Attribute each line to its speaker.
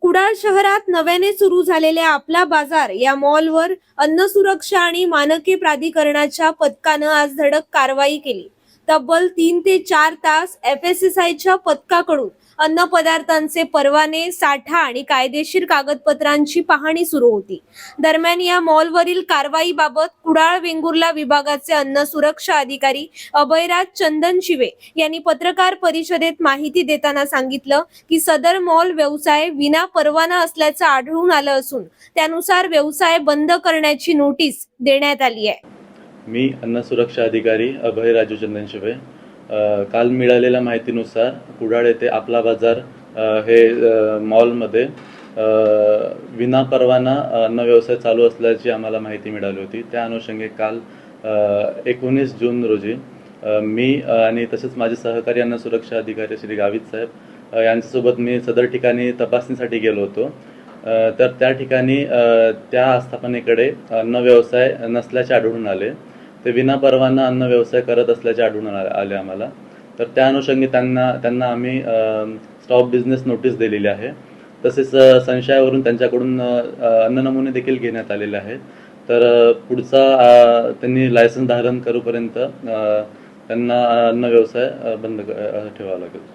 Speaker 1: कुडाळ शहरात नव्याने सुरू झालेल्या आपला बाजार या मॉलवर अन्न सुरक्षा आणि मानके प्राधिकरणाच्या पथकानं आज धडक कारवाई केली। तब्बल 3 ते 4 तास FSSAIच्या पथकाकडून अन्न पदार्थांचे परवाने, साठा आणि कायदेशीर कागदपत्रांची पाहणी सुरू होती। दरम्यान या मॉलवरील कारवाईबाबत कुडाळ वेंगुर्ला विभागाचे अन्न सुरक्षा अधिकारी अभयराज चंदनशिवे यांनी पत्रकार परिषदेत माहिती देताना सांगितलं की सदर मॉल व्यवसाय विना परवाना असल्याचं आढळून आलं असून त्यानुसार व्यवसाय बंद करण्याची नोटीस देण्यात आली आहे।
Speaker 2: मी अन्न सुरक्षा अधिकारी अभय राजू चंदनशिवे काल मिळालेल्या माहितीनुसार कुडाळ येथे आपला बाजार हे मॉलमध्ये विना परवाना अन्न व्यवसाय चालू असल्याची आम्हाला माहिती मिळाली होती। त्या अनुषंगाने काल 19 जून रोजी मी आणि तसेच माझे सहकारी अन्न सुरक्षा अधिकारी श्री गावित साहेब यांच्यासोबत मी सदर ठिकाणी तपासणीसाठी गेलो होतो। तर त्या ठिकाणी त्या आस्थापनेकडे अन्न व्यवसाय नसल्याचे आढळून आले। ते विना परवाना अन्न व्यवसाय करत असल्याचे आढळून आले आम्हाला। तर त्या अनुषंगाने त्यांना आम्ही स्टॉप बिझनेस नोटीस दिलेली आहे। तसेच संशयावरून त्यांच्याकडून अन्न नमुने देखील घेण्यात आलेले आहेत। तर पुढचा त्यांनी लायसन्स धारण करूपर्यंत त्यांना अन्न व्यवसाय बंद ठेवावा लागेल।